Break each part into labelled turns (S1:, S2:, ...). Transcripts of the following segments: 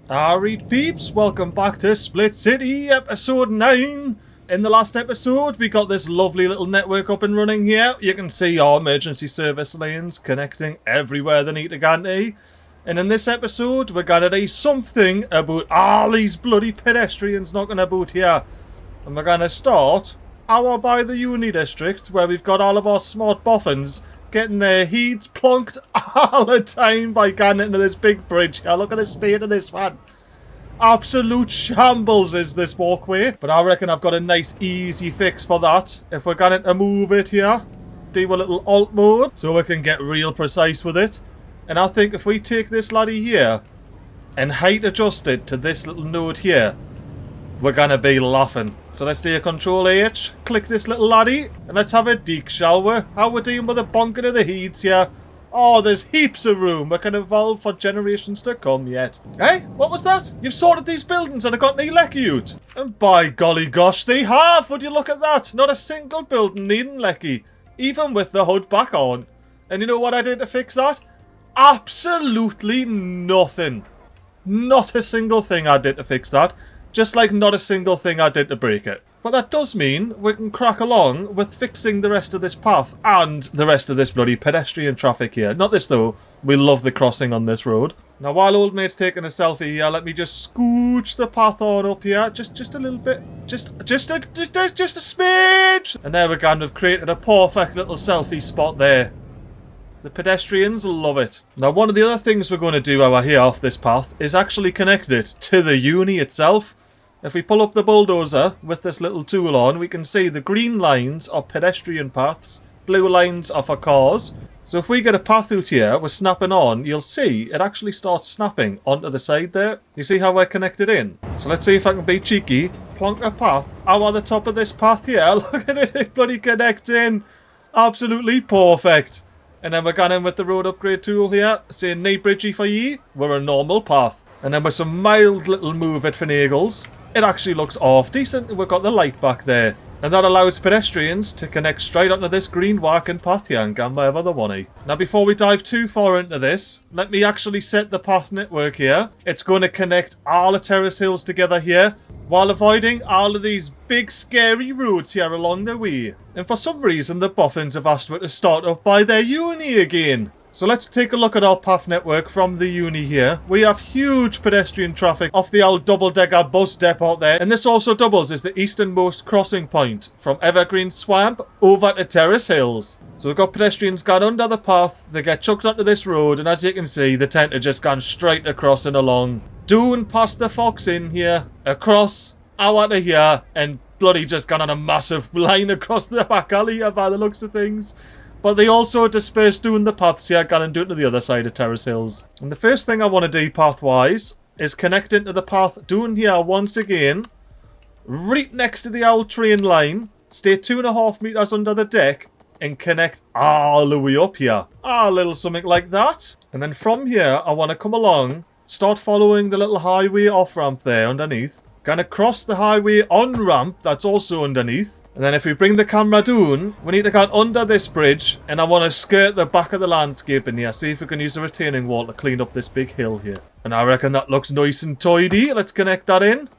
S1: Alright peeps, welcome back to Split City, episode 9. In the last episode, we got this lovely little network up and running here. You can see our emergency service lanes connecting everywhere they need to get to. And in this episode, we're gonna do something about all these bloody pedestrians knocking about here. And we're gonna start out by the uni district, where we've got all of our smart boffins getting their heads plonked all the time by getting into this big bridge. Now look at the state of this one. Absolute shambles is this walkway. But I reckon I've got a nice easy fix for that. If we're going to move it here, do a little alt mode so we can get real precise with it. And I think if we take this laddie here and height adjust it to this little node here, we're going to be laughing. So let's do a Control H, click this little laddie, and let's have a dig, shall we? How we're dealing with the bonking of the heats here. Oh, there's heaps of room. We can evolve for generations to come yet. Hey, what was that? You've sorted these buildings and I got any lecky out. And by golly gosh, they have. Would you look at that? Not a single building needing lecky, even with the hood back on. And you know what I did to fix that? Absolutely nothing. Not a single thing I did to fix that. Just like not a single thing I did to break it. But that does mean we can crack along with fixing the rest of this path and the rest of this bloody pedestrian traffic here. Not this though. We love the crossing on this road. Now while old mate's taking a selfie here, let me just scooch the path on up here. Just a little bit. Just a smidge. And there we go. We've created a perfect little selfie spot there. The pedestrians love it. Now one of the other things we're going to do over here off this path is actually connect it to the uni itself. If we pull up the bulldozer with this little tool on, we can see the green lines are pedestrian paths, blue lines are for cars. So if we get a path out here, we're snapping on, you'll see it actually starts snapping onto the side there. You see how we're connected in? So let's see if I can be cheeky. Plonk a path out on the top of this path here. Look at it, it bloody connects in. Absolutely perfect. And then we're going in with the road upgrade tool here, saying nae bridgie for ye. We're a normal path. And then with some mild little move at finagles, it actually looks half decent. We've got the light back there. And that allows pedestrians to connect straight onto this green walking path here and go wherever they want to. Now before we dive too far into this, let me actually set the path network here. It's going to connect all the Terrace Hills together here, while avoiding all of these big scary roads here along the way. And for some reason the boffins have asked me to start off by their uni again. So let's take a look at our path network from the uni here. We have huge pedestrian traffic off the old double-decker bus depot there. And this also doubles as the easternmost crossing point from Evergreen Swamp over to Terrace Hills. So we've got pedestrians gone under the path, they get chucked onto this road, and as you can see, they tend to just gone straight across and along. Doing past the Fox Inn here, across, out of here, and bloody just gone on a massive line across the back alley here by the looks of things. But they also disperse doing the paths here, gone and do it to the other side of Terrace Hills. And the first thing I want to do pathwise is connect into the path doing here once again, right next to the old train line, stay 2.5 meters under the deck, and connect all the way up here. A little something like that. And then from here, I want to come along, start following the little highway off-ramp there underneath. Gonna cross the highway on-ramp that's also underneath. And then if we bring the camera down, we need to go under this bridge. And I want to skirt the back of the landscape in here. See if we can use a retaining wall to clean up this big hill here. And I reckon that looks nice and tidy. Let's connect that in.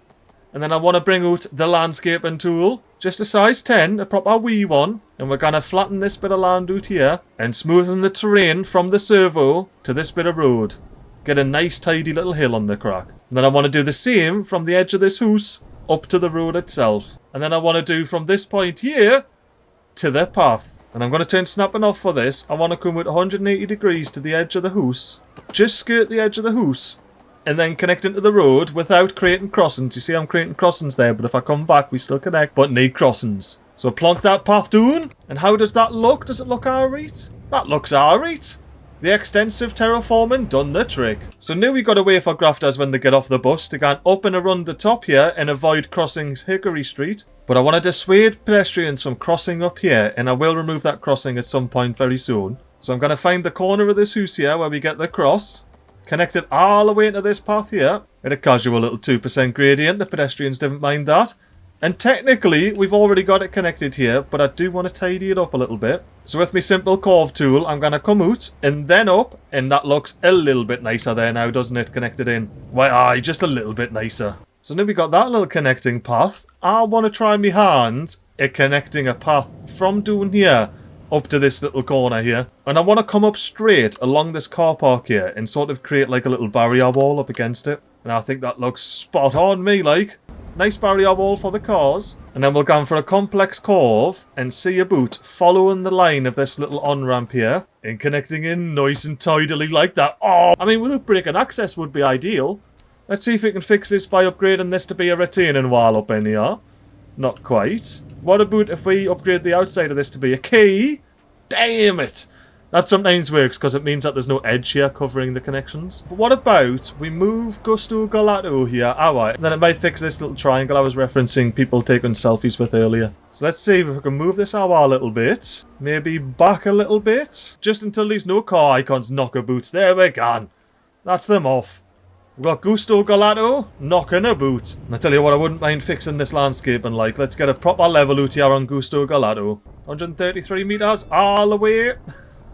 S1: And then I want to bring out the landscaping tool. Just a size 10, a proper wee one. And we're going to flatten this bit of land out here. And smoothen the terrain from the servo to this bit of road. Get a nice tidy little hill on the crack. And then I want to do the same from the edge of this house up to the road itself. And then I want to do from this point here to the path. And I'm going to turn snapping off for this. I want to come at 180 degrees to the edge of the house. Just skirt the edge of the house. And then connect into the road without creating crossings. You see I'm creating crossings there, but if I come back we still connect, but need crossings. So plonk that path down. And how does that look? Does it look alright? That looks alright. The extensive terraforming done the trick. So now we got to wait for grafters when they get off the bus to go up and around the top here and avoid crossing Hickory Street. But I want to dissuade pedestrians from crossing up here, and I will remove that crossing at some point very soon. So I'm going to find the corner of this house here where we get the cross, connect it all the way into this path here, at a casual little 2% gradient. The pedestrians didn't mind that. And technically, we've already got it connected here, but I do want to tidy it up a little bit. So with my simple curve tool, I'm going to come out and then up, and that looks a little bit nicer there now, doesn't it, connected in? Why, aye, just a little bit nicer. So now we got that little connecting path. I want to try my hand at connecting a path from down here up to this little corner here. And I want to come up straight along this car park here and sort of create like a little barrier wall up against it. And I think that looks spot on me, like. Nice barrier wall for the cars. And then we'll go for a complex curve and see about following the line of this little on-ramp here and connecting in nice and tidily like that. Oh, I mean, without breaking access would be ideal. Let's see if we can fix this by upgrading this to be a retaining wall up in here. Not quite. What about if we upgrade the outside of this to be a key? Damn it! That sometimes works because it means that there's no edge here covering the connections. But what about we move Gusto Galato here? Alright, then it might fix this little triangle I was referencing people taking selfies with earlier. So let's see if we can move this out a little bit. Maybe back a little bit. Just until these no car icons knock about. There we go. That's them off. We've got Gusto Galato knocking about. And I tell you what, I wouldn't mind fixing this landscape and like, let's get a proper level out here on Gusto Galato. 133 meters all the way.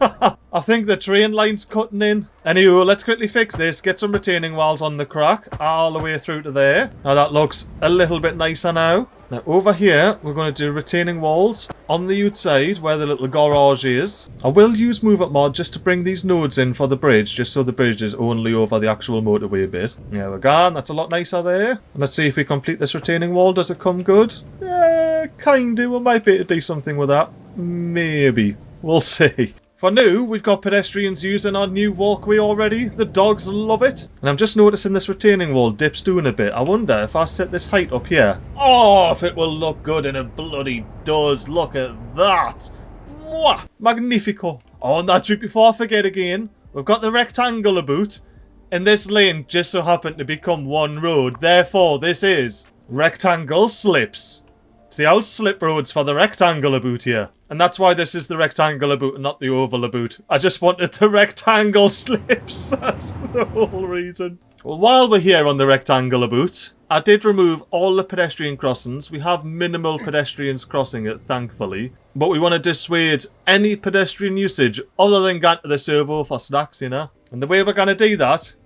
S1: I think the train line's cutting in. Anywho, let's quickly fix this. Get some retaining walls on the crack all the way through to there. Now that looks a little bit nicer now. Now over here, we're going to do retaining walls on the outside where the little garage is. I will use Move Up Mod just to bring these nodes in for the bridge, just so the bridge is only over the actual motorway bit. There we go, that's a lot nicer there. And let's see if we complete this retaining wall. Does it come good? Yeah, kinda. We might be able to do something with that. Maybe. We'll see. For now, we've got pedestrians using our new walkway already. The dogs love it. And I'm just noticing this retaining wall dips down a bit. I wonder if I set this height up here. Oh, if it will look good, and it bloody does. Look at that. Mwah! Magnifico. Oh, and that's right before I forget again. We've got the rectangle about. And this lane just so happened to become one road. Therefore, this is rectangle slips. It's the old slip roads for the rectangle about here. And that's why this is the rectangle about and not the oval about. I just wanted the rectangle slips. That's the whole reason. Well, while we're here on the rectangle about, I did remove all the pedestrian crossings. We have minimal pedestrians crossing it, thankfully. But we want to dissuade any pedestrian usage other than going to the servo for snacks, you know. And the way we're going to do that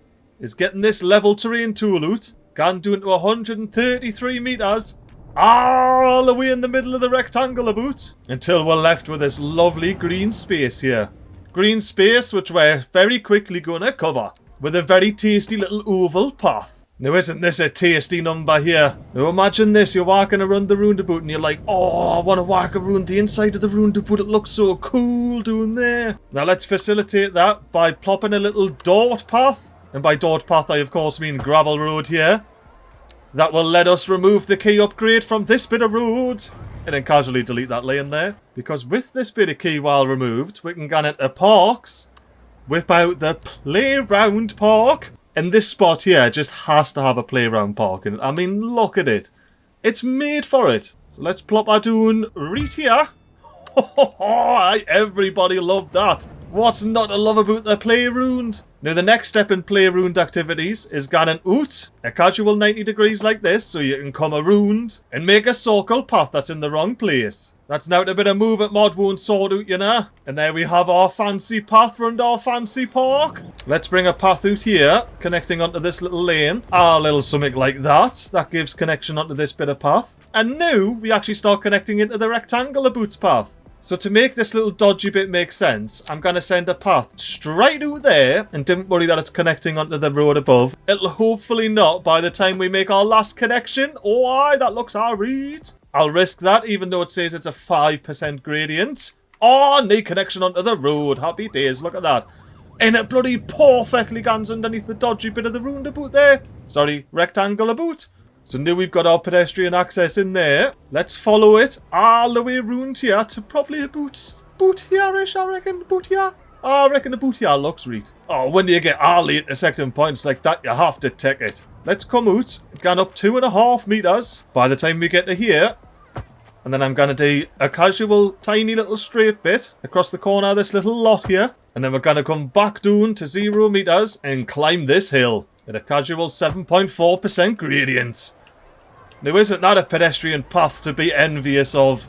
S1: is getting this level terrain tool out. Going down to 133 meters. All the way in the middle of the rectangle about until we're left with this lovely green space here. Green space which we're very quickly going to cover with a very tasty little oval path. Now isn't this a tasty number here? Now imagine this, you're walking around the roundabout and you're like, oh, I want to walk around the inside of the roundabout, it looks so cool down there. Now let's facilitate that by plopping a little dart path. And by dart path I of course mean gravel road here. That will let us remove the key upgrade from this bit of road. And then casually delete that lane there. Because with this bit of key while removed, we can go into parks. Whip out the playground park. And this spot here just has to have a playground park in it. I mean, look at it. It's made for it. So let's plop our doon right here. Everybody loved that. What's not to love about the playround? Now the next step in playround activities is going out a casual 90 degrees like this so you can come around and make a circle path that's in the wrong place. That's now a bit of Move It Mod won't sort out, you know. And there we have our fancy path around our fancy park. Let's bring a path out here, connecting onto this little lane. A little something like that. That gives connection onto this bit of path. And now we actually start connecting into the rectangle abouts path. So to make this little dodgy bit make sense, I'm going to send a path straight out there, and don't worry that it's connecting onto the road above. It'll hopefully not by the time we make our last connection. Oh aye, that looks alright. I'll risk that even though it says it's a 5% gradient. Oh, neat connection onto the road. Happy days, look at that. And it bloody perfectly guns underneath the dodgy bit of the roundabout there. Sorry, rectangle about. So now we've got our pedestrian access in there. Let's follow it all the way around here to probably about here-ish, I reckon. About here. I reckon about here looks right. Oh, when you get all the intersecting points like that, you have to take it. Let's come out. Gone up 2.5 meters by the time we get to here. And then I'm going to do a casual, tiny little straight bit across the corner of this little lot here. And then we're going to come back down to 0 meters and climb this hill at a casual 7.4% gradient. Now isn't that a pedestrian path to be envious of?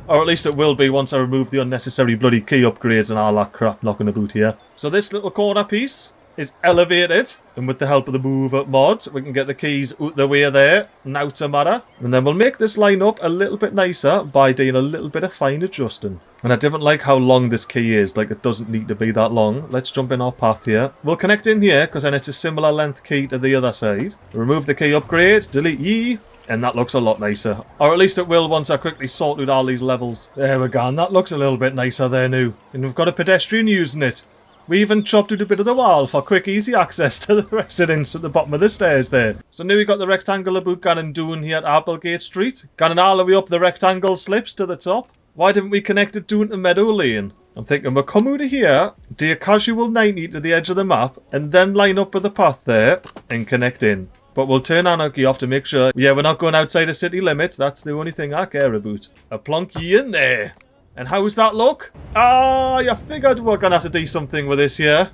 S1: Or at least it will be once I remove the unnecessary bloody key upgrades and all that crap knocking about here. So this little corner piece is elevated, and with the help of the move up mods, we can get the keys out the way there, now to matter. And then we'll make this line up a little bit nicer by doing a little bit of fine adjusting. And I didn't like how long this key is, like it doesn't need to be that long. Let's jump in our path here. We'll connect in here, because then it's a similar length key to the other side. Remove the key upgrade, delete ye, and that looks a lot nicer. Or at least it will once I quickly sort out all these levels. There we go, and that looks a little bit nicer there now. And we've got a pedestrian using it. We even chopped out a bit of the wall for quick, easy access to the residents at the bottom of the stairs there. So now we've got the rectangular boot going down here at Applegate Street. Going all the way up the rectangle slips to the top. Why didn't we connect it down to Meadow Lane? I'm thinking we'll come out of here, do a casual 90 to the edge of the map, and then line up with the path there and connect in. But we'll turn anarchy off to make sure, yeah, we're not going outside the city limits. That's the only thing I care about. A plonky in there. And how's that look? Ah, I figured we're going to have to do something with this here.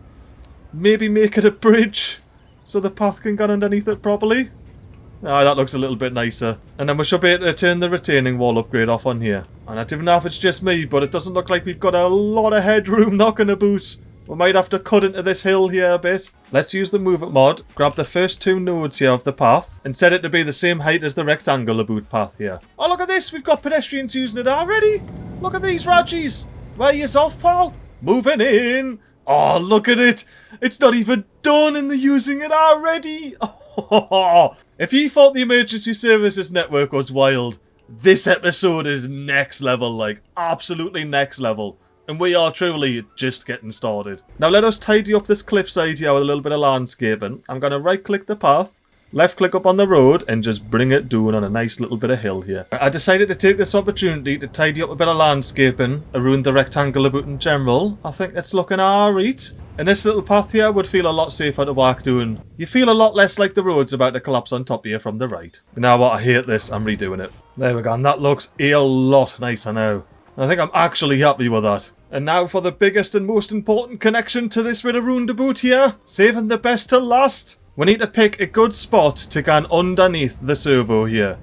S1: Maybe make it a bridge so the path can get underneath it properly. Ah, that looks a little bit nicer. And then we should be able to turn the retaining wall upgrade off on here. And I don't know if it's just me, but it doesn't look like we've got a lot of headroom knocking about. We might have to cut into this hill here a bit. Let's use the move it mod, grab the first two nodes here of the path, and set it to be the same height as the rectangular boot path here. Oh, look at this! We've got pedestrians using it already! Look at these Raggies! Where you off, pal? Moving in! Oh, look at it! It's not even done and they're using it already! Oh, if you thought the emergency services network was wild, this episode is next level, like, absolutely next level. And we are truly just getting started. Now let us tidy up this cliffside here with a little bit of landscaping. I'm going to right click the path, left click up on the road, and just bring it down on a nice little bit of hill here. I decided to take this opportunity to tidy up a bit of landscaping around the rectangular boot in general. I think it's looking alright. And this little path here would feel a lot safer to walk doing. You feel a lot less like the road's about to collapse on top of you from the right. Now what, I hate this, I'm redoing it. There we go, and that looks a lot nicer now. I think I'm actually happy with that. And now for the biggest and most important connection to this bit of roundabout here. Saving the best to last. We need to pick a good spot to go underneath the servo here.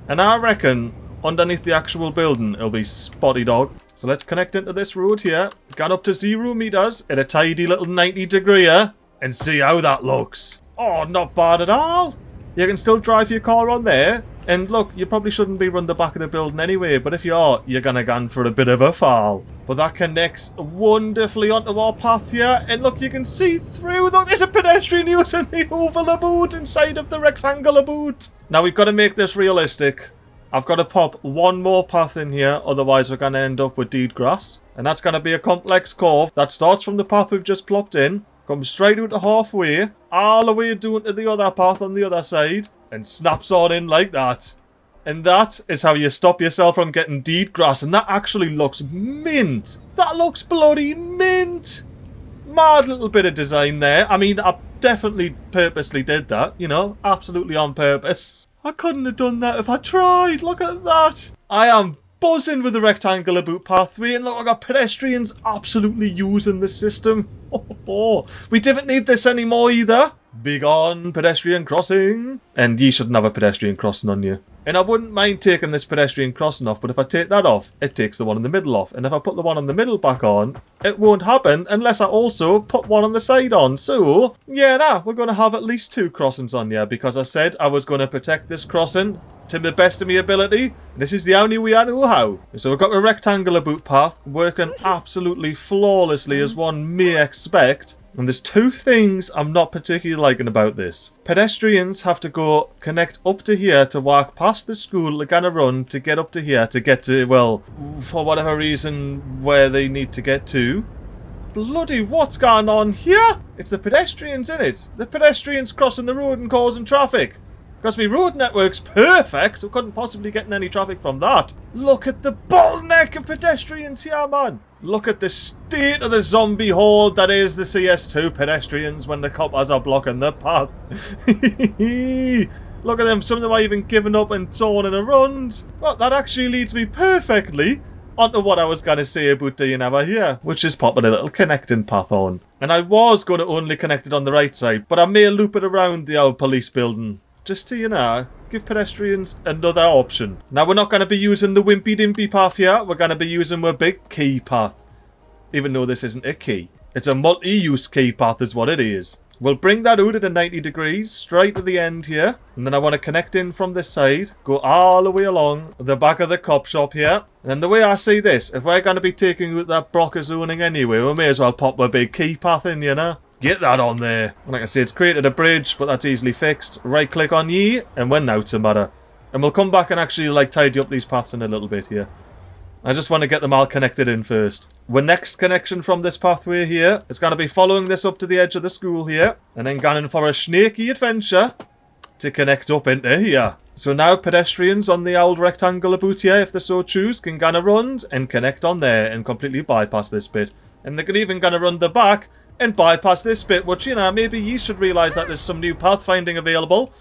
S1: And I reckon underneath the actual building it'll be spotty dog. So let's connect into this road here. Gone up to 0 meters at a tidy little 90 degree here. And see how that looks. Oh, not bad at all. You can still drive your car on there. And look, you probably shouldn't be run the back of the building anyway, but if you are, you're gonna go for a bit of a fall. But that connects wonderfully onto our path here, and look, you can see through. Look, there's a pedestrian using the oval boot inside of the rectangular boot. Now we've got to make this realistic. I've got to pop one more path in here, otherwise we're gonna end up with dead grass. And that's gonna be a complex curve that starts from the path we've just plopped in, comes straight out to halfway, all the way down to the other path on the other side, and snaps on in like that. And that is how you stop yourself from getting dead grass. And that actually looks mint. That looks bloody mint. Mad little bit of design there. I mean, I definitely purposely did that, you know, absolutely on purpose. I couldn't have done that if I tried. Look at that. I am buzzing with the rectangular boot pathway, and look, I got pedestrians absolutely using the system. We didn't need this anymore either. Big on pedestrian crossing. And you shouldn't have a pedestrian crossing on you. And I wouldn't mind taking this pedestrian crossing off, but if I take that off, it takes the one in the middle off. And if I put the one in the middle back on, it won't happen unless I also put one on the side on. So, yeah, nah, we're going to have at least 2 crossings on here, because I said I was going to protect this crossing to the best of my ability. This is the only way I know how. So we've got a rectangular boot path working absolutely flawlessly, as one may expect. And there's 2 things I'm not particularly liking about this. Pedestrians have to go connect up to here to walk past the school they're gonna run to get up to here to get to, well, for whatever reason, where they need to get to. Bloody, what's going on here? It's the pedestrians, innit? The pedestrians crossing the road and causing traffic. Because my road network's perfect, we couldn't possibly get any traffic from that. Look at the bottleneck of pedestrians here, man. Look at the state of the zombie horde that is the CS2 pedestrians when the coppers are blocking the path. Look at them, some of them are even giving up and turning around. Well, that actually leads me perfectly onto what I was going to say about doing over here, which is popping a little connecting path on. And I was going to only connect it on the right side, but I may loop it around the old police building. just to, you know, give pedestrians another option. Now, we're not going to be using the wimpy dimpy path here. We're going to be using a big key path. Even though this isn't a key. It's a multi-use key path is what it is. We'll bring that out at a 90 degrees, straight to the end here. And then I want to connect in from this side. Go all the way along the back of the cop shop here. And the way I see this, if we're going to be taking out that block of zoning anyway, we may as well pop a big key path in, you know. Get that on there. Like I say, it's created a bridge, but that's easily fixed. Right click on ye, and we're now to matter. And we'll come back and actually like tidy up these paths in a little bit here. I just want to get them all connected in first. Our next connection from this pathway here is going to be following this up to the edge of the school here. And then going for a snaky adventure to connect up into here. So now pedestrians on the old rectangle aboot here, if they so choose, can gonna run and connect on there and completely bypass this bit. And they can even gonna run the back and bypass this bit, which, you know, maybe you should realise that there's some new pathfinding available.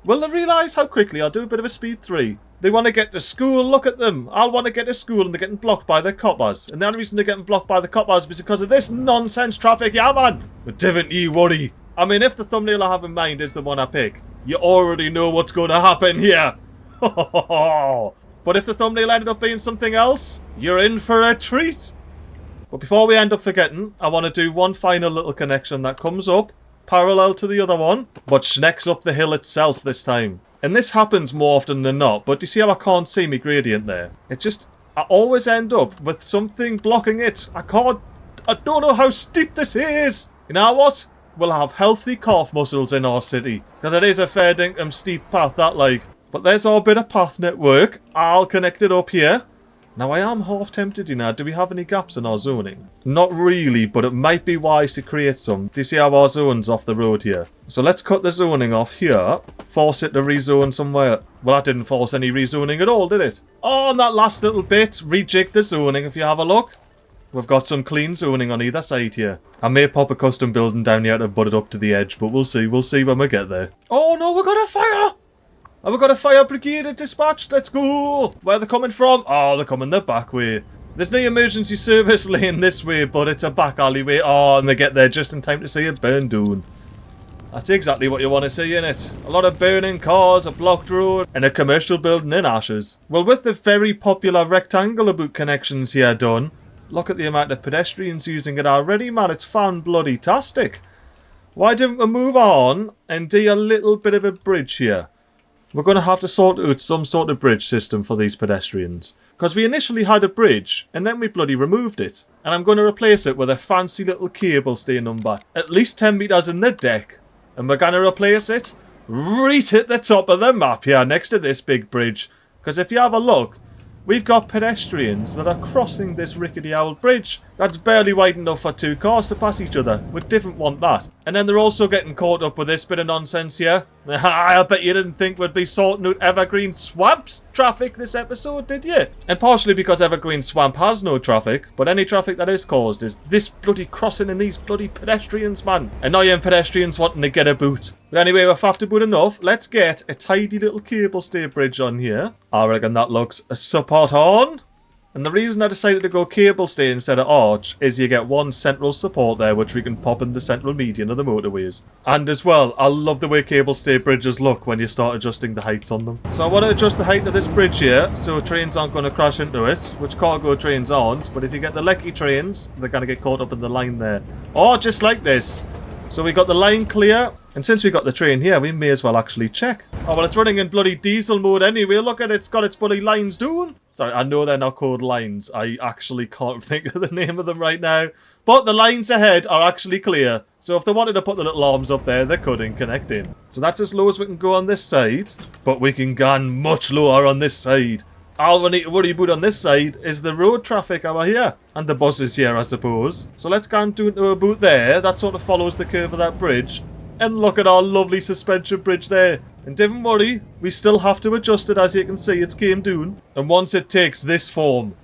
S1: Will they realise how quickly? I'll do a bit of a speed 3. They want to get to school, look at them. I'll want to get to school and they're getting blocked by the coppers. And the only reason they're getting blocked by the coppers is because of this nonsense traffic, yeah man. But don't you worry. I mean, if the thumbnail I have in mind is the one I pick, you already know what's going to happen here. But if the thumbnail ended up being something else, you're in for a treat. But before we end up forgetting, I want to do one final little connection that comes up parallel to the other one, but snacks up the hill itself this time. And this happens more often than not, but do you see how I can't see my gradient there? It just, I always end up with something blocking it. I don't know how steep this is. You know what? We'll have healthy calf muscles in our city, because it is a fair dinkum steep path that like. But there's our bit of path network. I'll connect it up here. Now, I am half tempted, you know. Do we have any gaps in our zoning? Not really, but it might be wise to create some. Do you see how our zone's off the road here? So let's cut the zoning off here. Force it to rezone somewhere. Well, that didn't force any rezoning at all, did it? Oh, and that last little bit, rejig the zoning if you have a look. We've got some clean zoning on either side here. I may pop a custom building down here to butt it up to the edge, but we'll see. We'll see when we get there. Oh, no, we're gonna fire! Have we got a fire brigade dispatched? Let's go! Where are they coming from? Oh, they're coming the back way. There's no emergency service lane this way, but it's a back alleyway. Oh, and they get there just in time to see it burn down. That's exactly what you want to see, innit? A lot of burning cars, a blocked road, and a commercial building in ashes. Well, with the very popular rectangle aboot connections here done, look at the amount of pedestrians using it already, man. It's fan-bloody-tastic. Why didn't we move on and do a little bit of a bridge here? We're going to have to sort out some sort of bridge system for these pedestrians. Because we initially had a bridge, and then we bloody removed it. And I'm going to replace it with a fancy little cable stay number. At least 10 metres in the deck. And we're going to replace it right at the top of the map here, next to this big bridge. Because if you have a look, we've got pedestrians that are crossing this rickety old bridge that's barely wide enough for 2 cars to pass each other. We didn't want that. And then they're also getting caught up with this bit of nonsense here. I bet you didn't think we'd be sorting out Evergreen Swamp's traffic this episode, did you? And partially because Evergreen Swamp has no traffic, but any traffic that is caused is this bloody crossing and these bloody pedestrians, man. Annoying pedestrians wanting to get a boot. But anyway, we've after boot enough. Let's get a tidy little cable stay bridge on here. I reckon that looks spot on. And the reason I decided to go cable stay instead of arch is you get one central support there, which we can pop in the central median of the motorways. And as well, I love the way cable stay bridges look when you start adjusting the heights on them. So I want to adjust the height of this bridge here, so trains aren't going to crash into it, which cargo trains aren't. But if you get the lecky trains, they're going to get caught up in the line there. Or just like this. So we got the line clear. And since we got the train here, we may as well actually check. Oh, well, it's running in bloody diesel mode anyway. Look at it. It's got its bloody lines doing. Sorry, I know they're not called lines. I actually can't think of the name of them right now. But the lines ahead are actually clear. So if they wanted to put the little arms up there, they could and connect in. So that's as low as we can go on this side. But we can go much lower on this side. All we need to worry about on this side is the road traffic over here. And the buses here, I suppose. So let's go and do it to about there. That sort of follows the curve of that bridge. And look at our lovely suspension bridge there. And don't worry, we still have to adjust it, as you can see, it's came down. And once it takes this form,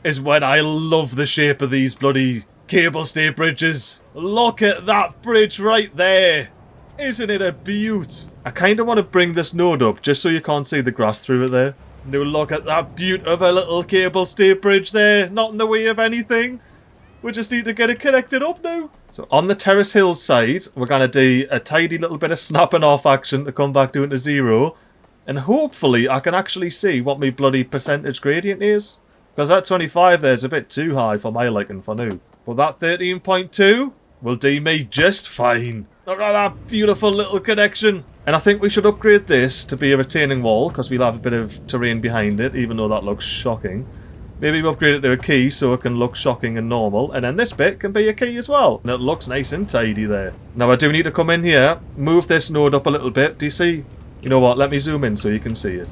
S1: is when I love the shape of these bloody cable stay bridges. Look at that bridge right there. Isn't it a beaut? I kind of want to bring this node up, just so you can't see the grass through it there. Now look at that beaut of a little cable stay bridge there. Not in the way of anything. We just need to get it connected up now. So on the Terrace Hills side, we're going to do a tidy little bit of snapping off action to come back down to 0. And hopefully I can actually see what my bloody percentage gradient is. Because that 25 there is a bit too high for my liking for now. But that 13.2 will do me just fine. Look at that beautiful little connection. And I think we should upgrade this to be a retaining wall, because we'll have a bit of terrain behind it, even though that looks shocking. Maybe we upgrade it to a key so it can look shocking and normal. And then this bit can be a key as well. And it looks nice and tidy there. Now I do need to come in here, move this node up a little bit. Do you see? You know what? Let me zoom in so you can see it.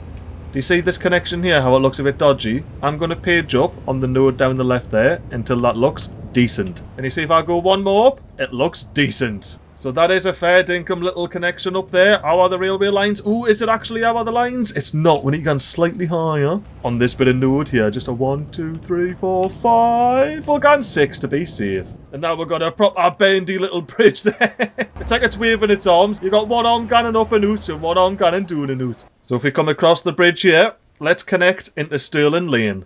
S1: Do you see this connection here, how it looks a bit dodgy? I'm going to page up on the node down the left there until that looks decent. And you see if I go one more up, it looks decent. So that is a fair dinkum little connection up there. How are the railway lines? Ooh, is it actually how are the lines? It's not. We need to go slightly higher on this bit of node here. Just a 1, 2, 3, 4, 5. We'll go 6 to be safe. And now we've got a proper bendy little bridge there. It's like it's waving its arms. You got one arm going up and out and one arm going down and out. So if we come across the bridge here, let's connect into Stirling Lane.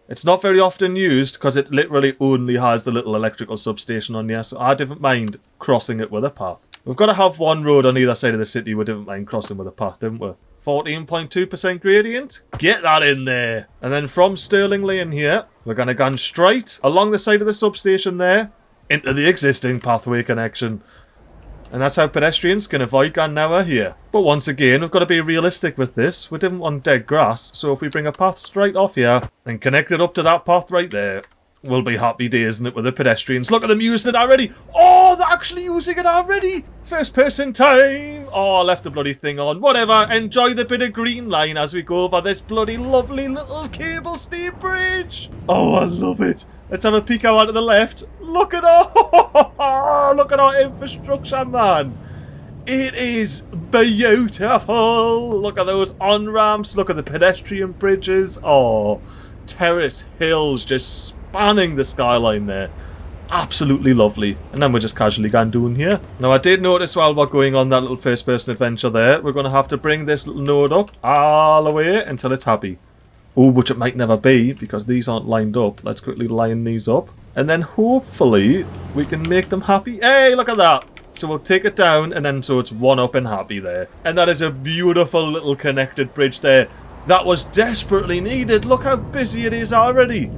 S1: It's not very often used because it literally only has the little electrical substation on here, so I didn't mind crossing it with a path. We've got to have one road on either side of the city we didn't mind crossing with a path, didn't we? 14.2% gradient. Get that in there. And then from Stirling Lane here, we're going to go straight along the side of the substation there into the existing pathway connection. And that's how pedestrians can avoid going nowhere here. But once again, we've got to be realistic with this. We didn't want dead grass, so if we bring a path straight off here and connect it up to that path right there, we'll be happy days, isn't it, with the pedestrians. Look at them using it already. Oh, they're actually using it already. First person time. Oh, I left the bloody thing on. Whatever. Enjoy the bit of green line as we go over this bloody lovely little cable stay bridge. Oh, I love it. Let's have a peek out to the left. Look at look at our infrastructure, man. It is beautiful. Look at those on-ramps. Look at the pedestrian bridges. Oh, Terrace Hills just spanning the skyline there. Absolutely lovely. And then we're just casually going down here. Now, I did notice while we're going on that little first-person adventure there, we're going to have to bring this little node up all the way until it's happy. Oh, which it might never be because these aren't lined up. Let's quickly line these up. And then hopefully we can make them happy. Hey, look at that. So we'll take it down and then so it's one up and happy there. And that is a beautiful little connected bridge there. That was desperately needed. Look how busy it is already.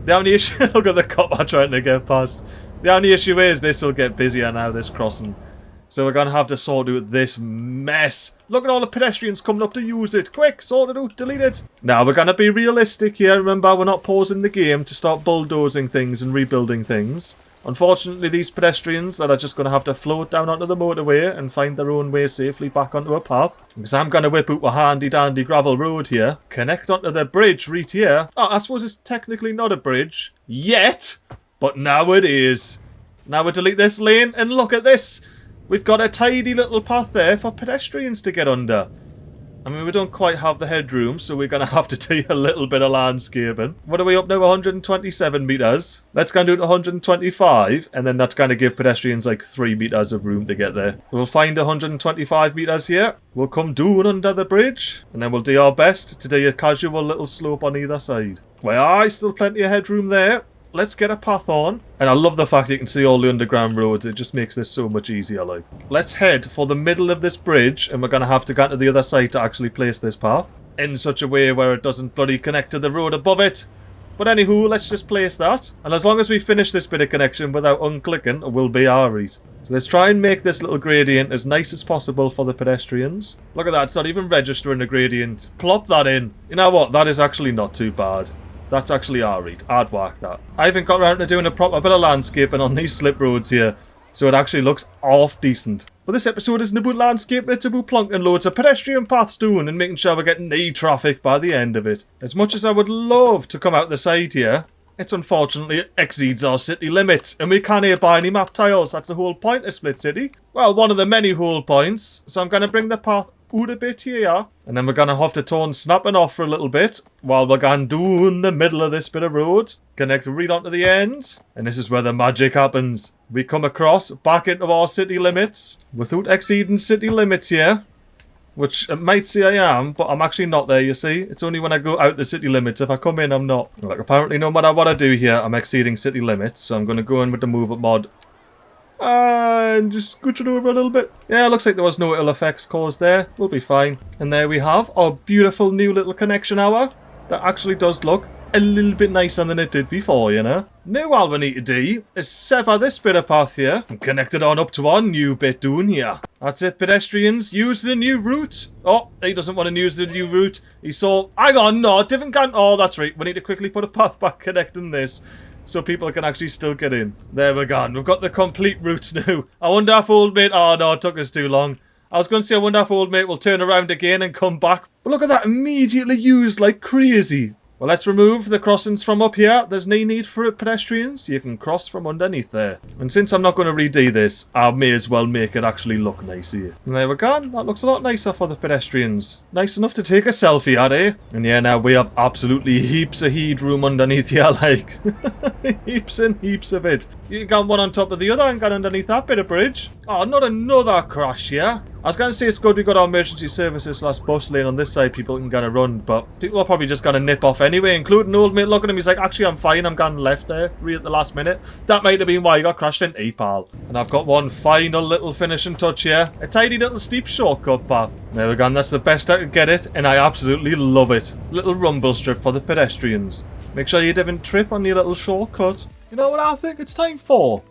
S1: The only issue... Look at the copper trying to get past. The only issue is this will get busier now, this crossing. So we're going to have to sort out this mess. Look at all the pedestrians coming up to use it. Quick, sort it out, delete it. Now we're going to be realistic here. Remember, we're not pausing the game to start bulldozing things and rebuilding things. Unfortunately, these pedestrians that are just going to have to float down onto the motorway and find their own way safely back onto a path. Because I'm going to whip out a handy-dandy gravel road here. Connect onto the bridge right here. Oh, I suppose it's technically not a bridge yet. But now it is. Now we delete this lane and look at this. We've got a tidy little path there for pedestrians to get under. I mean, we don't quite have the headroom, so we're going to have to do a little bit of landscaping. What are we up now? 127 metres. Let's go and do it to 125, and then that's going to give pedestrians like 3 metres of room to get there. We'll find 125 metres here. We'll come down under the bridge, and then we'll do our best to do a casual little slope on either side. Well, still plenty of headroom there. Let's get a path on. And I love the fact you can see all the underground roads. It just makes this so much easier, like. Let's head for the middle of this bridge, and we're going to have to get to the other side to actually place this path in such a way where it doesn't bloody connect to the road above it. But anywho, let's just place that. And as long as we finish this bit of connection without unclicking, we'll be alright. So let's try and make this little gradient as nice as possible for the pedestrians. Look at that, it's not even registering a gradient. Plop that in. You know what, that is actually not too bad. That's actually alright. I'd whack that. I haven't got around to doing a proper bit of landscaping on these slip roads here, so it actually looks half decent. But this episode isn't about landscaping, it's about plonking loads of pedestrian paths down and making sure we're getting no traffic by the end of it. As much as I would love to come out the side here, it unfortunately exceeds our city limits, and we can't buy any map tiles. That's the whole point of Split City. Well, one of the many whole points, so I'm going to bring the path out a bit here, and then we're going to have to turn snapping off for a little bit while we're going down the middle of this bit of road, connect right onto the end, and this is where the magic happens. We come across back into our city limits without exceeding city limits here, which it might say I am, but I'm actually not there, you see. It's only when I go out the city limits. If I come in, I'm not. Like, apparently no matter what I do here, I'm exceeding city limits, so I'm going to go in with the move up mod And just scooch it over a little bit. Yeah, looks like there was no ill effects caused there. We'll be fine. And there we have our beautiful new little connection hour. That actually does look a little bit nicer than it did before, you know. Now all we need to do is sever this bit of path here and connect it on up to our new bit down here. That's it, pedestrians. Use the new route. Oh, he doesn't want to use the new route. He saw... Hang on, no, different can... Oh, that's right. We need to quickly put a path back connecting this so people can actually still get in. There we go. We've got the complete routes now. I wonder if old mate... Oh, no, it took us too long. I was going to say, I wonder if old mate will turn around again and come back. But look at that, immediately used like crazy. Well, let's remove the crossings from up here. There's no need for it, pedestrians. You can cross from underneath there. And since I'm not going to redo this, I may as well make it actually look nice here. And there we go. That looks a lot nicer for the pedestrians. Nice enough to take a selfie at, eh? And yeah, now we have absolutely heaps of headroom underneath here, like. Heaps and heaps of it. You got one on top of the other and got underneath that bit of bridge. Oh, not another crash here. I was going to say it's good we got our emergency services / bus lane on this side people can get a run, but people are probably just going to nip off anyway, including old mate. Look at him, he's like, actually I'm fine, I'm going left there, right at the last minute. That might have been why he got crashed into, pal. And I've got one final little finishing touch here. A tiny little steep shortcut path. There we go, and that's the best I could get it, and I absolutely love it. Little rumble strip for the pedestrians. Make sure you didn't trip on your little shortcut. You know what I think it's time for?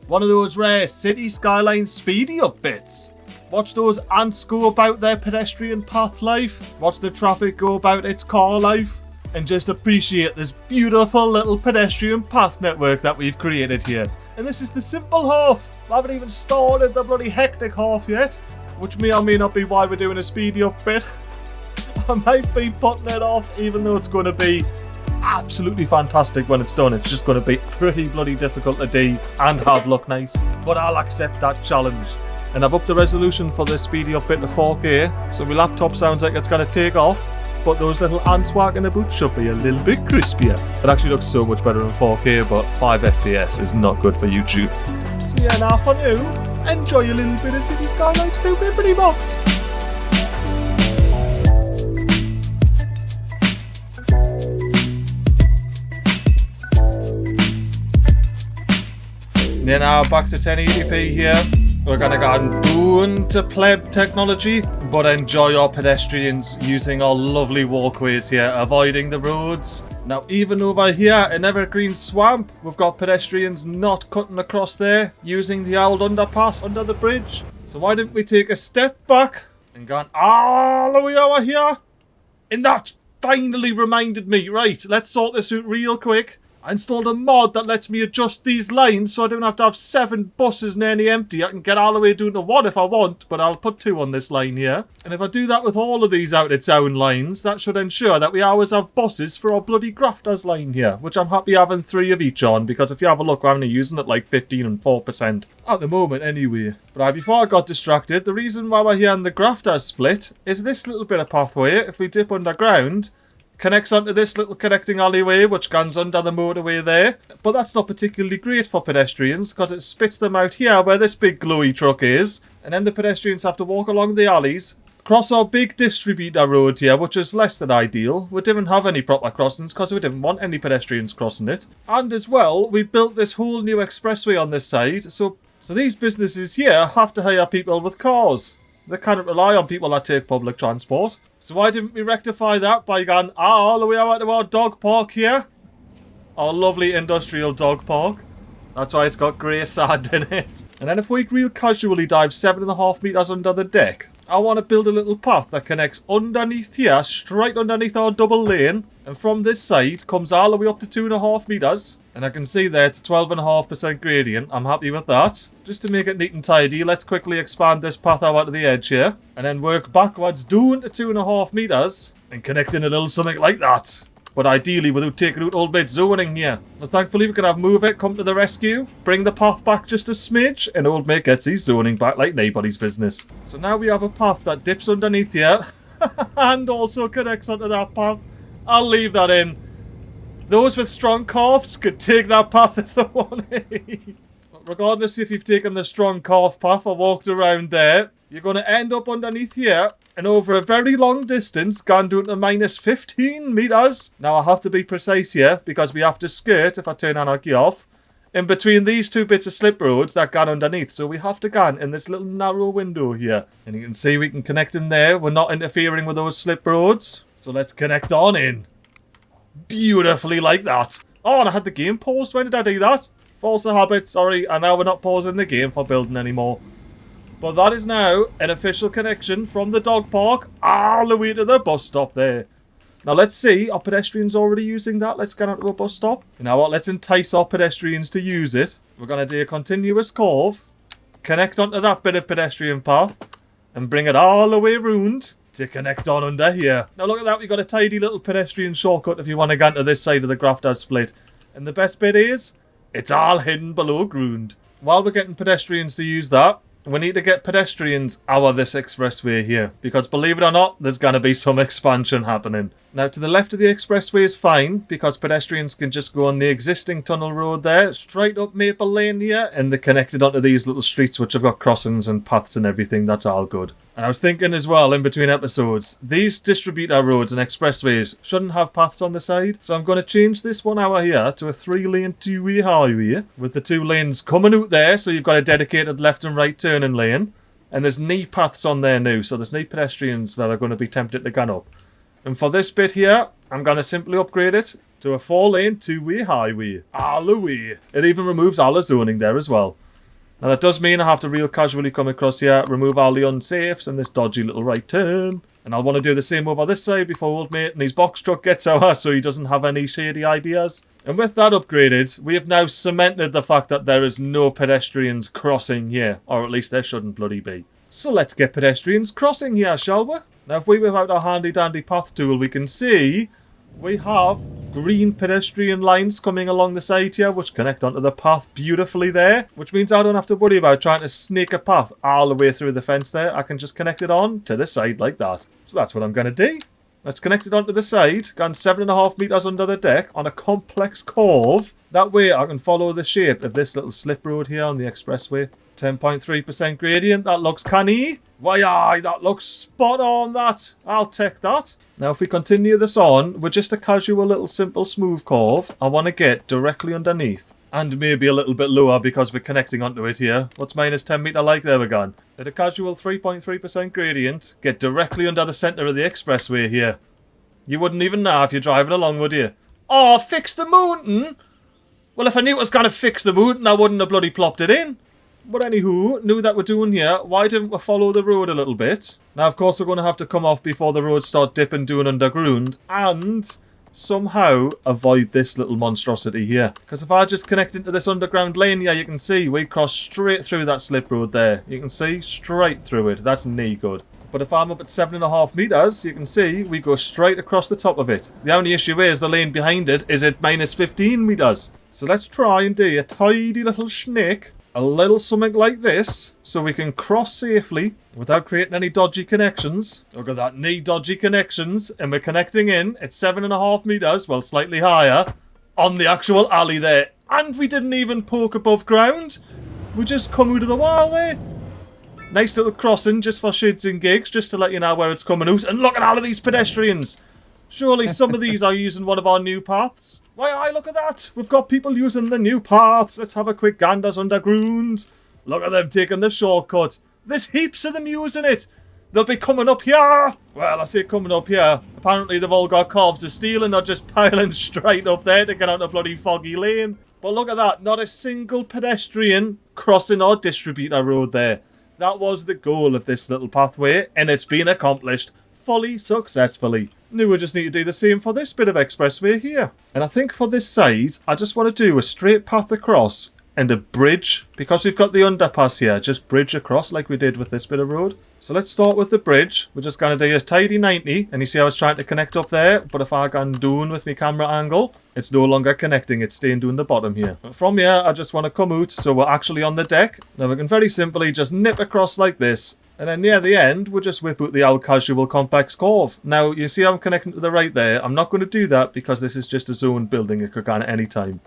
S1: One of those rare City Skylines speedy up bits. Watch those ants go about their pedestrian path life. Watch the traffic go about its car life. And just appreciate this beautiful little pedestrian path network that we've created here. And this is the simple half. I haven't even started the bloody hectic half yet. Which may or may not be why we're doing a speedy up bit. I might be putting it off even though it's going to be absolutely fantastic when it's done. It's just going to be pretty bloody difficult to do and have look nice. But I'll accept that challenge. And I've upped the resolution for this speedy up bit to 4K, so my laptop sounds like it's going to take off, but those little ants walking about should be a little bit crispier. It actually looks so much better in 4K, but 5 FPS is not good for YouTube. So yeah, now for now, enjoy a little bit of City Skylines 2 Bippity Bops. Then now back to 1080p here. We're gonna go and doon to pleb technology, but enjoy our pedestrians using our lovely walkways here, avoiding the roads. Now even over here in Evergreen Swamp, we've got pedestrians not cutting across there, using the old underpass under the bridge. So why didn't we take a step back and go all the way over here? And that finally reminded me, right, let's sort this out real quick. I installed a mod that lets me adjust these lines so I don't have to have 7 buses nearly empty. I can get all the way down to 1 if I want, but I'll put 2 on this line here. And if I do that with all of these out its own lines, that should ensure that we always have buses for our bloody grafters line here, which I'm happy having 3 of each on, because if you have a look, we're only using it like 15 and 4% at the moment anyway. But before I got distracted, the reason why we're here on the grafters split is this little bit of pathway. If we dip underground, connects onto this little connecting alleyway which goes under the motorway there. But that's not particularly great for pedestrians because it spits them out here where this big glowy truck is. And then the pedestrians have to walk along the alleys, cross our big distributor road here, which is less than ideal. We didn't have any proper crossings because we didn't want any pedestrians crossing it. And as well, we built this whole new expressway on this side. So these businesses here have to hire people with cars. They can't rely on people that take public transport. So why didn't we rectify that by going all the way out to our dog park here? Our lovely industrial dog park. That's why it's got grey sand in it. And then if we real casually dive 7.5 metres under the deck, I want to build a little path that connects underneath here, straight underneath our double lane. And from this side, comes all the way up to 2.5 metres. And I can see there it's 12.5% gradient. I'm happy with that. Just to make it neat and tidy, let's quickly expand this path out to the edge here. And then work backwards down to 2.5 metres. And connect in a little something like that. But ideally without taking out old mate zoning here. But thankfully we can have Move It come to the rescue, bring the path back just a smidge, and old mate gets his zoning back like nobody's business. So now we have a path that dips underneath here, and also connects onto that path. I'll leave that in. Those with strong calves could take that path if they want it. But regardless if you've taken the strong calf path or walked around there, you're going to end up underneath here, and over a very long distance, gone down to minus 15 metres. Now I have to be precise here, because we have to skirt, if I turn anarchy off, in between these two bits of slip roads that gone underneath. So we have to go in this little narrow window here. And you can see we can connect in there. We're not interfering with those slip roads. So let's connect on in. Beautifully like that. Oh, and I had the game paused. When did I do that? False habit. Sorry. And now we're not pausing the game for building anymore. But that is now an official connection from the dog park all the way to the bus stop there. Now let's see, are pedestrians already using that? Let's get onto a bus stop. You know what, let's entice our pedestrians to use it. We're going to do a continuous curve, connect onto that bit of pedestrian path, and bring it all the way round to connect on under here. Now look at that, we've got a tidy little pedestrian shortcut if you want to get onto this side of the Grafters split. And the best bit is, it's all hidden below ground. While we're getting pedestrians to use that, we need to get pedestrians out of this expressway here. Because believe it or not, there's going to be some expansion happening. Now to the left of the expressway is fine. Because pedestrians can just go on the existing tunnel road there. Straight up Maple Lane here. And they're connected onto these little streets which have got crossings and paths and everything. That's all good. And I was thinking as well in between episodes. These distributor roads and expressways shouldn't have paths on the side. So I'm going to change this one hour here to a 3-lane two-way highway. With the 2 lanes coming out there. So you've got a dedicated left and right turning lane. And there's knee paths on there now. So there's knee pedestrians that are going to be tempted to gun up. And for this bit here, I'm going to simply upgrade it to a 4-lane two-way highway. All the way. It even removes all the zoning there as well. Now that does mean I have to real casually come across here, remove all the unsafes and this dodgy little right turn. And I'll want to do the same over this side before old mate and his box truck gets out so he doesn't have any shady ideas. And with that upgraded, we have now cemented the fact that there is no pedestrians crossing here. Or at least there shouldn't bloody be. So let's get pedestrians crossing here, shall we? Now if we whip out our handy dandy path tool, we can see we have green pedestrian lines coming along the side here, which connect onto the path beautifully there. Which means I don't have to worry about trying to snake a path all the way through the fence there. I can just connect it on to the side like that. So that's what I'm going to do. Let's connect it onto the side, going 7.5 meters under the deck on a complex curve. That way I can follow the shape of this little slip road here on the expressway. 10.3% gradient, that looks canny. Why aye, that looks spot on that. I'll take that. Now if we continue this on, with just a casual little simple smooth curve, I want to get directly underneath. And maybe a little bit lower because we're connecting onto it here. What's minus 10 meter like? There we go. At a casual 3.3% gradient, get directly under the centre of the expressway here. You wouldn't even know if you're driving along, would you? Oh, fix the mountain? Well, if I knew it was going to fix the mountain, I wouldn't have bloody plopped it in. But anywho, knew that we're doing here, why didn't we follow the road a little bit? Now, of course, we're going to have to come off before the roads start dipping doing underground. And somehow avoid this little monstrosity here. Because if I just connect into this underground lane here, you can see we cross straight through that slip road there. You can see straight through it. That's knee good. But if I'm up at 7.5 meters, you can see we go straight across the top of it. The only issue is the lane behind it is at minus 15 meters. So let's try and do a tidy little snake. A little something like this, so we can cross safely without creating any dodgy connections. Look at that, knee dodgy connections, and we're connecting in at 7.5 meters, well slightly higher, on the actual alley there. And we didn't even poke above ground. We just come out of the wall there. Nice little crossing just for shids and gigs, just to let you know where it's coming out. And look at all of these pedestrians. Surely some of these are using one of our new paths. Why, aye, look at that. We've got people using the new paths. Let's have a quick ganders underground. Look at them taking the shortcut. There's heaps of them using it. They'll be coming up here. Well, I say coming up here. Apparently they've all got calves of steel and are just piling straight up there to get out of bloody foggy lane. But look at that. Not a single pedestrian crossing our distributor road there. That was the goal of this little pathway, and it's been accomplished fully successfully. Now we just need to do the same for this bit of expressway here. And I think for this side, I just want to do a straight path across and a bridge. Because we've got the underpass here, just bridge across like we did with this bit of road. So let's start with the bridge. We're just going to do a tidy 90. And you see I was trying to connect up there. But if I go down with my camera angle, it's no longer connecting. It's staying down the bottom here. But from here, I just want to come out so we're actually on the deck. Now we can very simply just nip across like this. And then near the end, we'll just whip out the old casual complex curve. Now, you see I'm connecting to the right there. I'm not going to do that because this is just a zone building. It could go at any time.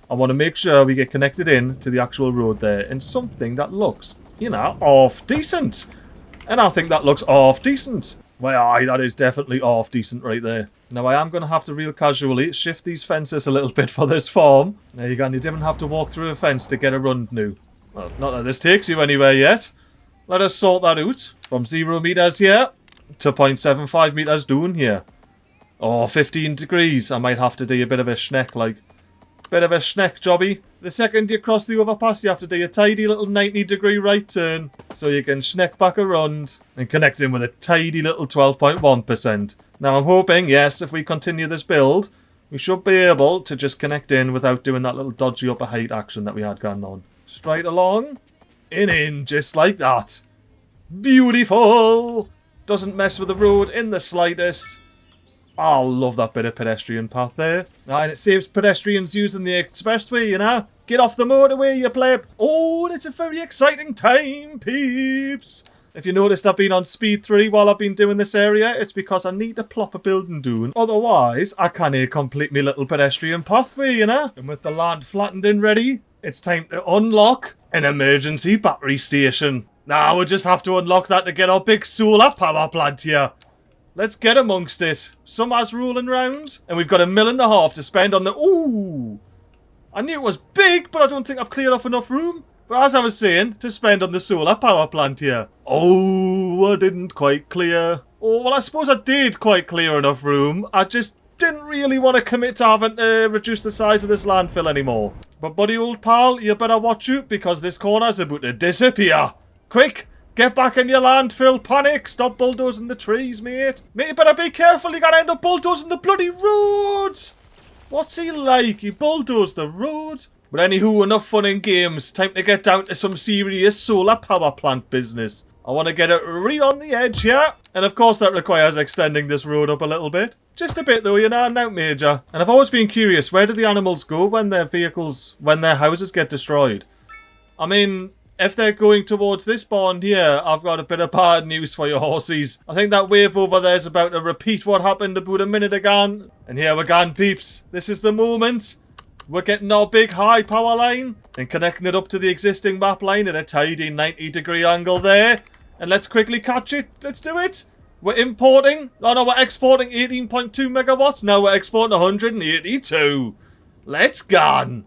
S1: I want to make sure we get connected in to the actual road there in something that looks, you know, half decent. And I think that looks half decent. Well, aye, that is definitely half decent right there. Now, I am going to have to real casually shift these fences a little bit for this farm. There you go, and you didn't have to walk through a fence to get around now. Well, not that this takes you anywhere yet. Let us sort that out. From 0 meters here to 0.75 meters down here. Oh, 15 degrees. I might have to do a bit of a schneck, like. Bit of a schneck jobby. The second you cross the overpass, you have to do a tidy little 90-degree right turn. So you can schneck back around and connect in with a tidy little 12.1%. Now I'm hoping, yes, if we continue this build, we should be able to just connect in without doing that little dodgy upper height action that we had going on. Straight along. In, just like that. Beautiful! Doesn't mess with the road in the slightest. I love that bit of pedestrian path there. And it saves pedestrians using the expressway, you know. Get off the motorway, you pleb. Oh, it's a very exciting time, peeps. If you noticed, I've been on speed 3 while I've been doing this area. It's because I need to plop a building down. Otherwise, I can't complete my little pedestrian pathway, you know. And with the land flattened and ready, it's time to unlock an emergency battery station. Now, we'll just have to unlock that to get our big solar power plant here. Let's get amongst it. Summer's rolling round, and we've got $1.5 million to spend on the... Ooh! I knew it was big, but I don't think I've cleared off enough room. But as I was saying, to spend on the solar power plant here. Oh, I didn't quite clear. Oh, well, I suppose I did quite clear enough room. I just didn't really want to commit to having to reduce the size of this landfill anymore. But buddy old pal, you better watch out, because this corner's about to disappear. Quick! Get back in your landfill, panic! Stop bulldozing the trees, mate! Mate, you better be careful, you gotta end up bulldozing the bloody roads! What's he like? He bulldozed the road? But anywho, enough fun and games. Time to get down to some serious solar power plant business. I want to get it right on the edge here. And of course that requires extending this road up a little bit. Just a bit though, you know, not major. And I've always been curious, where do the animals go when their houses get destroyed? I mean... if they're going towards this barn here, I've got a bit of bad news for your horses. I think that wave over there is about to repeat what happened about a minute ago. And here we go, peeps. This is the moment. We're getting our big high power line and connecting it up to the existing map line at a tidy 90-degree angle there. And let's quickly catch it. Let's do it. We're importing. Oh no, we're exporting 18.2 megawatts. Now we're exporting 182. Let's go.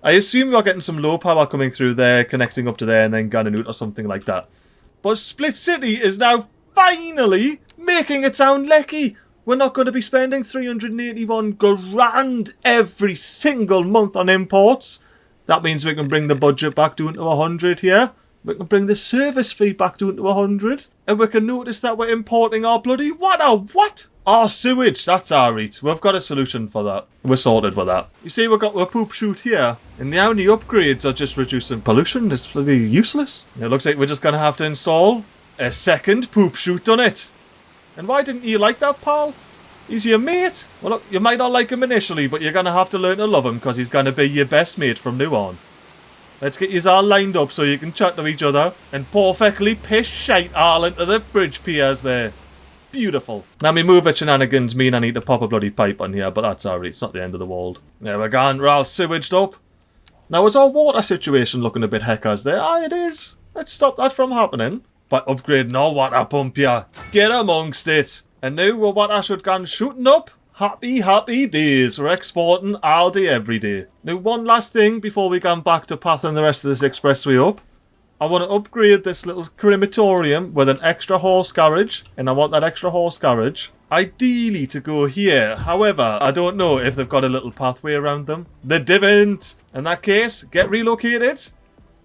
S1: I assume you're getting some low power coming through there, connecting up to there, and then gunning out or something like that. But Split City is now finally making it sound lecky. We're not going to be spending 381 grand every single month on imports. That means we can bring the budget back down to 100 here. We can bring the service fee back down to 100. And we can notice that we're importing our bloody what? Our sewage, that's alright. We've got a solution for that. We're sorted with that. You see, we've got a poop chute here. And the only upgrades are just reducing pollution. It's bloody useless. It looks like we're just going to have to install a second poop chute on it. And why didn't you like that, pal? He's your mate. Well, look, you might not like him initially, but you're going to have to learn to love him because he's going to be your best mate from now on. Let's get yous all lined up so you can chat to each other and perfectly piss shite all into the bridge piers there. Beautiful. Now, me move at shenanigans mean I need to pop a bloody pipe on here, but that's alright. It's not the end of the world. There we go. We're all sewaged up. Now, is our water situation looking a bit heckers there? Aye, it is. Let's stop that from happening by upgrading our water pump here. Get amongst it. And now we're water should go shooting up. Happy, happy days. We're exporting all day, every day. Now, one last thing before we go back to pathing the rest of this expressway up. I want to upgrade this little crematorium with an extra horse garage. And I want that extra horse garage ideally to go here. However, I don't know if they've got a little pathway around them. They didn't. In that case, get relocated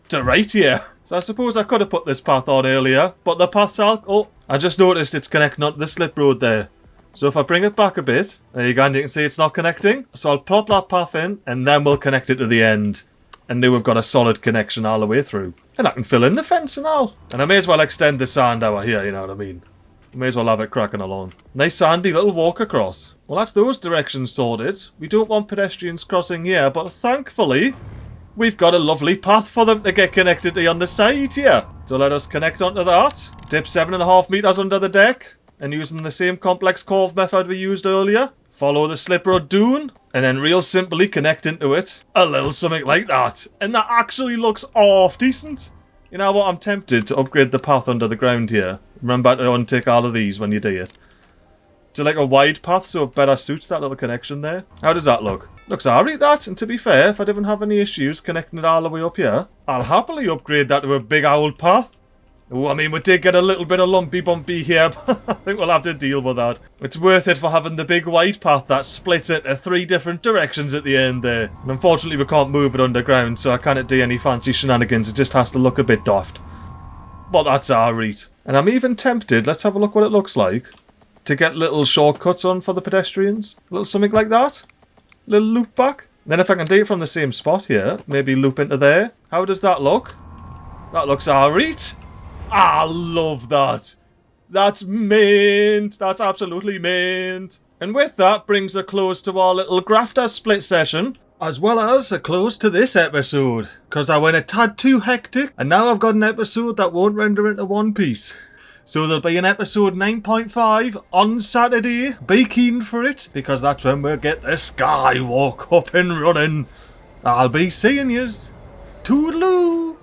S1: to right here. So I suppose I could have put this path on earlier. But the path's all... Oh, I just noticed it's connecting onto the slip road there. So if I bring it back a bit, there you go, and you can see it's not connecting. So I'll plop that path in, and then we'll connect it to the end. And now we've got a solid connection all the way through. And I can fill in the fence and all. And I may as well extend the sand over here, you know what I mean? May as well have it cracking along. Nice sandy little walk across. Well, that's those directions sorted. We don't want pedestrians crossing here, but thankfully, we've got a lovely path for them to get connected to on the side here. So let us connect onto that. Dip 7.5 meters under the deck. And using the same complex curve method we used earlier. Follow the slip road down. And then real simply connect into it. A little something like that. And that actually looks half decent. You know what, I'm tempted to upgrade the path under the ground here. Remember to untick all of these when you do it. To like a wide path so it better suits that little connection there. How does that look? Looks alright that, and to be fair, if I didn't have any issues connecting it all the way up here, I'll happily upgrade that to a big old path. Oh, I mean, we did get a little bit of lumpy bumpy here, but I think we'll have to deal with that. It's worth it for having the big wide path that splits into 3 different directions at the end there. And unfortunately we can't move it underground, so I can't do any fancy shenanigans, it just has to look a bit daft. But that's alright. And I'm even tempted, let's have a look what it looks like, to get little shortcuts on for the pedestrians. A little something like that. Little loop back. Then if I can do it from the same spot here, maybe loop into there. How does that look? That looks alright. I love that. That's mint. That's absolutely mint. And with that brings a close to our little grafter split session, as well as a close to this episode, because I went a tad too hectic, and now I've got an episode that won't render into one piece. So there'll be an episode 9.5 on Saturday. Be keen for it, because that's when we'll get the Skywalk up and running. I'll be seeing yous. Toodaloo!